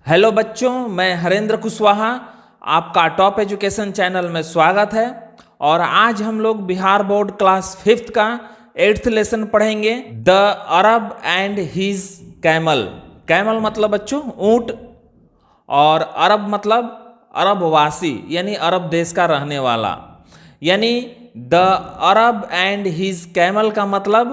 Hello बच्चों, मैं हरेंद्र कुशवाहा, आपका टॉप एजुकेशन चैनल में स्वागत है। और आज हम लोग बिहार बोर्ड क्लास 5th का 8th लेसन पढ़ेंगे, the Arab and his camel. Camel मतलब बच्चों ऊंट, और अरब मतलब अरबवासी यानी अरब देश का रहने वाला। यानी the Arab and his camel का मतलब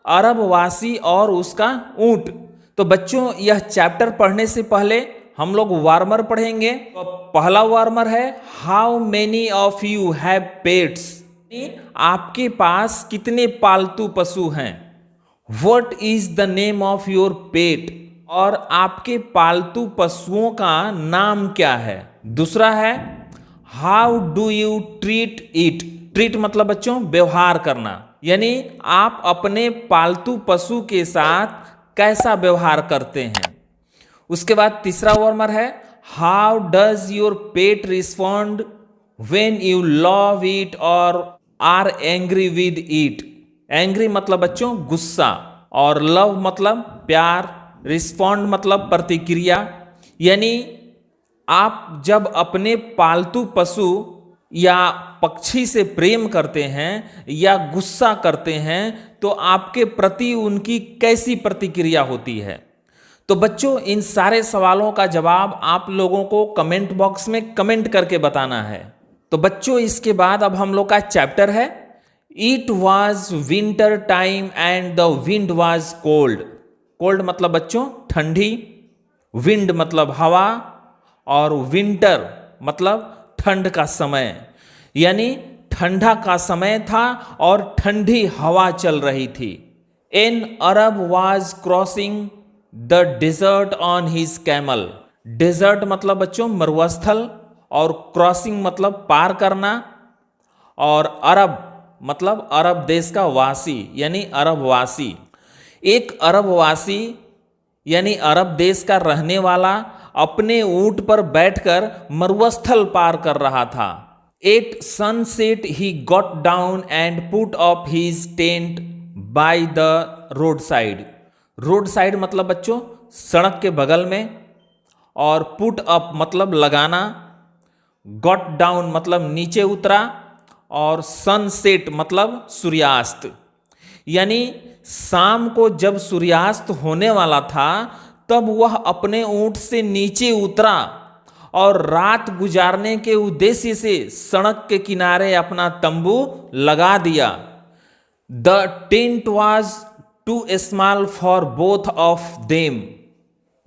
अरबवासी और उसका ऊंट। तो बच्चों, यह चैप्टर पढ़ने से पहले हम लोग वार्मर पढ़ेंगे। तो पहला वार्मर है, how many of you have pets. आपके पास कितने पालतू पशु हैं। What is the name of your पेट, और आपके पालतू पशुओं का नाम क्या है। दूसरा है, how do you treat it. Treat मतलब बच्चों व्यवहार करना, यानी आप अपने पालतू पशु के साथ कैसा व्यवहार करते हैं। उसके बाद तीसरा वार्मर है, how does your pet respond when you love it और are angry with it. Angry मतलब बच्चों गुस्सा, और लव मतलब प्यार, रिस्पॉन्ड मतलब प्रतिक्रिया। यानी आप जब अपने पालतू पशु या पक्षी से प्रेम करते हैं या गुस्सा करते हैं तो आपके प्रति उनकी कैसी प्रतिक्रिया होती है। तो बच्चों, इन सारे सवालों का जवाब आप लोगों को कमेंट बॉक्स में कमेंट करके बताना है। तो बच्चों, इसके बाद अब हम लोग का चैप्टर है, it was winter time and the wind was cold. Cold मतलब बच्चों ठंडी, विंड मतलब हवा, और विंटर मतलब ठंड का समय। यानी ठंडा का समय था और ठंडी हवा चल रही थी। An Arab was crossing the desert on his camel. Desert मतलब बच्चों मरुस्थल, और क्रॉसिंग मतलब पार करना, और अरब मतलब अरब देश का वासी यानी अरबवासी। एक अरबवासी यानी अरब देश का रहने वाला अपने ऊंट पर बैठकर मरुस्थल पार कर रहा था। At sunset he got down and put up his tent by the roadside. Roadside मतलब बच्चों सड़क के बगल में, और पुट अप मतलब लगाना, गॉट डाउन मतलब नीचे उतरा, और सनसेट मतलब सूर्यास्त। यानी शाम को जब सूर्यास्त होने वाला था तब वह अपने ऊंट से नीचे उतरा और रात गुजारने के उद्देश्य से सड़क के किनारे अपना तंबू लगा दिया। The tent was too small for both of them.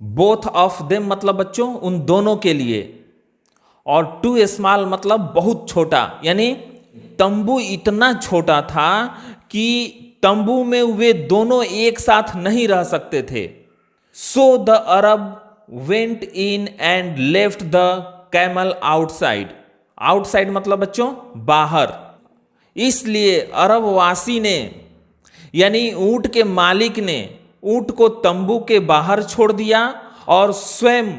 Both of them मतलब बच्चों उन दोनों के लिए, और टू स्मॉल मतलब बहुत छोटा। यानी तंबू इतना छोटा था कि तंबू में वे दोनों एक साथ नहीं रह सकते थे। So the Arab went in and left the camel outside. Outside मतलब बच्चों बाहर। इसलिए अरबवासी ने यानी ऊंट के मालिक ने ऊंट को तंबू के बाहर छोड़ दिया और स्वयं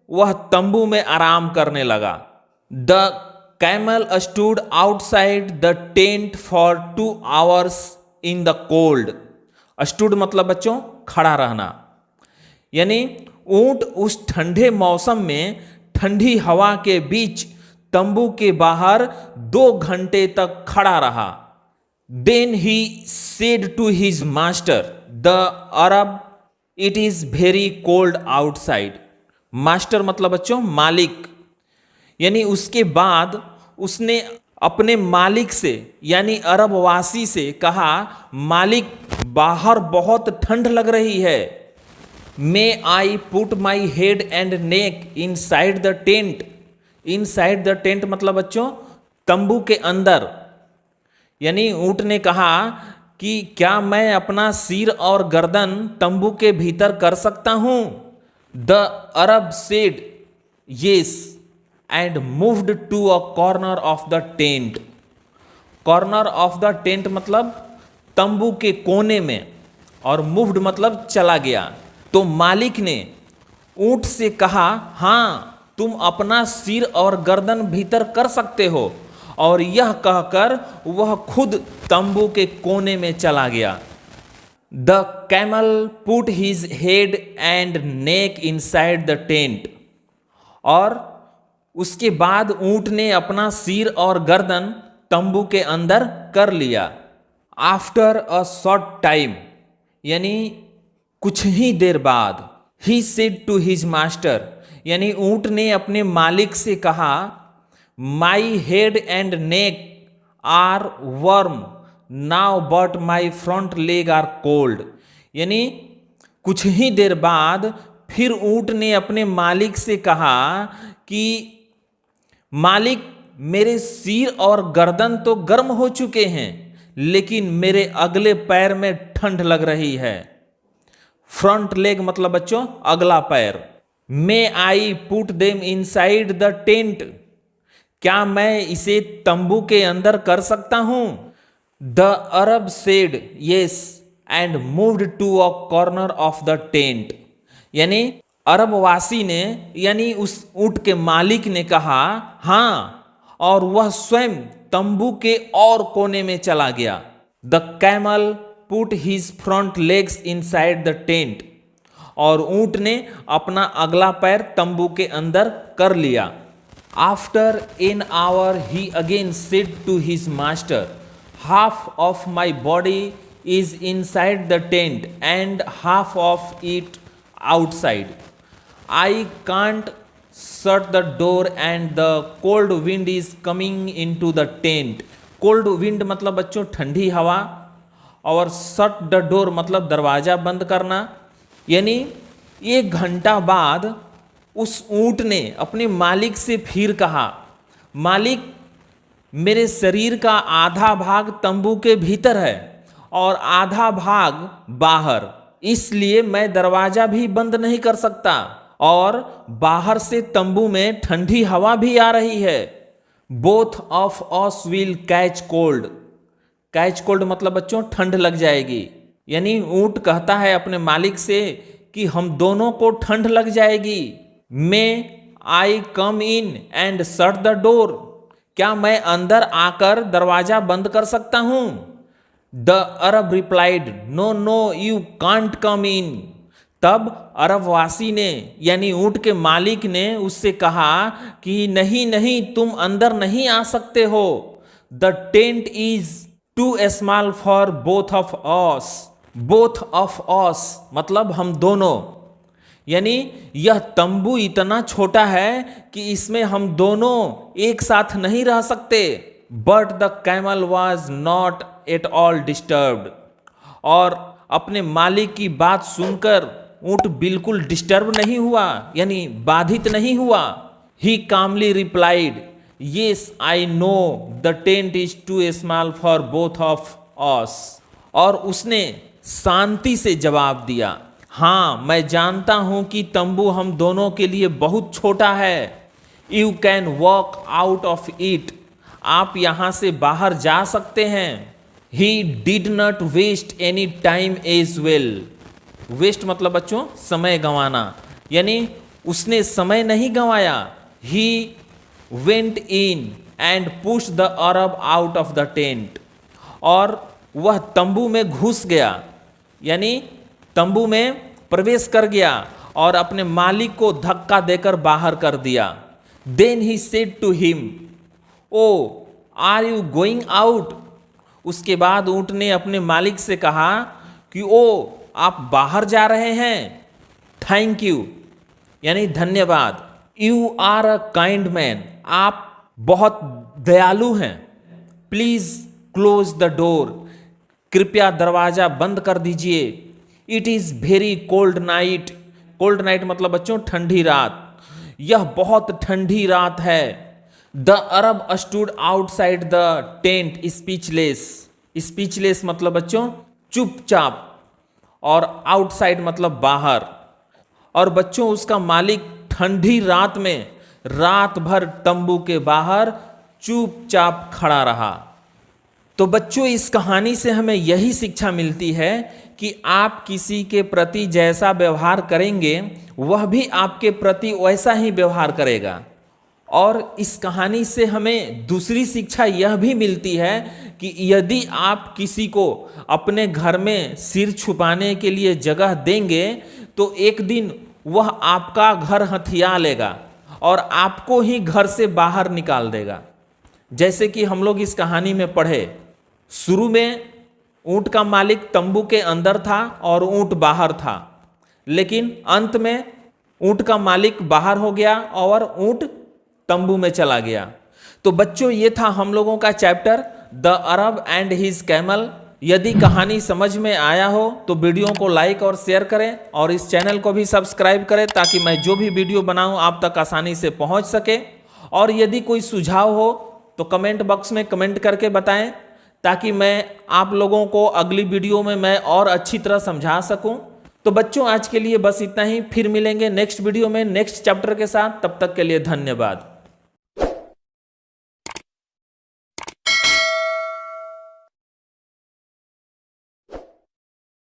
वह तंबू में आराम करने लगा। The camel stood outside the tent for 2 hours in the cold. Stood मतलब बच्चों खड़ा रहना, यानी ऊंट उस ठंडे मौसम में ठंडी हवा के बीच तंबू के बाहर 2 घंटे तक खड़ा रहा। Then he said to his master the Arab, it is very cold outside. Master मतलब बच्चों मालिक, यानी उसके बाद उसने अपने मालिक से यानी अरबवासी से कहा, मालिक बाहर बहुत ठंड लग रही है। May I put my head and neck inside the tent. Inside the tent मतलब बच्चों तंबू के अंदर। यानी ऊंट ने कहा कि क्या मैं अपना सिर और गर्दन तंबू के भीतर कर सकता हूं। The Arab said yes and moved to a corner of the tent. Corner of the tent मतलब तंबू के कोने में, और मूव्ड मतलब चला गया। तो मालिक ने ऊंट से कहा, हाँ तुम अपना सिर और गर्दन भीतर कर सकते हो, और यह कहकर वह खुद तंबू के कोने में चला गया। The camel put his head and neck inside the tent. और उसके बाद ऊंट ने अपना सिर और गर्दन तंबू के अंदर कर लिया। आफ्टर अ शॉर्ट टाइम यानी कुछ ही देर बाद, he said to his master यानी ऊंट ने अपने मालिक से कहा, my head and neck are warm now but my front leg are cold. यानी कुछ ही देर बाद फिर ऊंट ने अपने मालिक से कहा कि मालिक, मेरे सिर और गर्दन तो गर्म हो चुके हैं, लेकिन मेरे अगले पैर में ठंड लग रही है। फ्रंट लेग मतलब बच्चों अगला पैर। May I put them inside the tent, क्या मैं इसे तंबू के अंदर कर सकता हूं? The Arab said yes and moved to a corner of the tent. यानी अरबवासी ने यानी उस ऊंट के मालिक ने कहा हां, और वह स्वयं तंबू के और कोने में चला गया। The camel put his front legs inside the tent, और ऊंट ने अपना अगला पैर तंबू के अंदर कर लिया। After an hour he again said to his master, half of my body is inside the tent and half of it outside. I can't shut the door and the cold wind is coming into the tent। cold wind मतलब बच्चों ठंडी हवा, और shut the door मतलब दरवाजा बंद करना। यानी 1 घंटा बाद उस ऊंट ने अपने मालिक से फिर कहा, मालिक, मेरे शरीर का आधा भाग तंबू के भीतर है और आधा भाग बाहर, इसलिए मैं दरवाजा भी बंद नहीं कर सकता, और बाहर से तंबू में ठंडी हवा भी आ रही है। Both of us will catch cold. Catch cold मतलब बच्चों ठंड लग जाएगी। यानी ऊंट कहता है अपने मालिक से कि हम दोनों को ठंड लग जाएगी। May I come in and shut the door, क्या मैं अंदर आकर दरवाजा बंद कर सकता हूं? The Arab replied, no no you can't come in. तब अरबवासी ने यानी ऊंट के मालिक ने उससे कहा कि नहीं नहीं, तुम अंदर नहीं आ सकते हो। The tent is too small for both of us. Both of us मतलब हम दोनों, यानी यह तंबू इतना छोटा है कि इसमें हम दोनों एक साथ नहीं रह सकते। But the camel was not at all disturbed. और अपने मालिक की बात सुनकर ऊंट बिल्कुल डिस्टर्ब नहीं हुआ, यानी बाधित नहीं हुआ। He camel replied, yes I know the tent is too small for both of us. और उसने शांति से जवाब दिया, हाँ मैं जानता हूं कि तंबू हम दोनों के लिए बहुत छोटा है। You can walk out of it, आप यहां से बाहर जा सकते हैं। He did not waste any time as well. Waste मतलब बच्चों समय गंवाना, यानी उसने समय नहीं गंवाया। He went in and push the Arab out of the tent, और वह तंबू में घुस गया, यानी तंबू में प्रवेश कर गया और अपने मालिक को धक्का देकर बाहर कर दिया। Then he said to him, oh are you going out. उसके बाद ऊंट ने अपने मालिक से कहा कि ओ आप बाहर जा रहे हैं। थैंक यू यानी धन्यवाद। You are a kind man, आप बहुत दयालु हैं। प्लीज क्लोज द डोर, कृपया दरवाजा बंद कर दीजिए। It is very cold night. Cold night मतलब बच्चों ठंडी रात, यह बहुत ठंडी रात है। The Arab stood outside the tent speechless. Speechless मतलब बच्चों चुपचाप, और आउटसाइड मतलब बाहर। और बच्चों उसका मालिक ठंडी रात में रात भर तंबू के बाहर चुपचाप खड़ा रहा। तो बच्चों इस कहानी से हमें यही शिक्षा मिलती है कि आप किसी के प्रति जैसा व्यवहार करेंगे वह भी आपके प्रति वैसा ही व्यवहार करेगा। और इस कहानी से हमें दूसरी शिक्षा यह भी मिलती है कि यदि आप किसी को अपने घर में सिर छुपाने के लिए जगह देंगे तो एक दिन वह आपका घर हथिया लेगा और आपको ही घर से बाहर निकाल देगा। जैसे कि हम लोग इस कहानी में पढ़े, शुरू में ऊंट का मालिक तंबू के अंदर था और ऊंट बाहर था, लेकिन अंत में ऊंट का मालिक बाहर हो गया और ऊंट तंबू में चला गया। तो बच्चों, ये था हम लोगों का chapter the Arab and his camel. यदि कहानी समझ में आया हो तो वीडियो को लाइक और शेयर करें और इस चैनल को भी सब्सक्राइब करें ताकि मैं जो भी वीडियो बनाऊं आप तक आसानी से पहुंच सके। और यदि कोई सुझाव हो तो कमेंट बॉक्स में कमेंट करके बताएं ताकि मैं आप लोगों को अगली वीडियो में मैं और अच्छी तरह समझा सकूं। तो बच्चों, आज के लिए बस इतना ही। फिर मिलेंगे नेक्स्ट वीडियो में नेक्स्ट चैप्टर के साथ। तब तक के लिए धन्यवाद।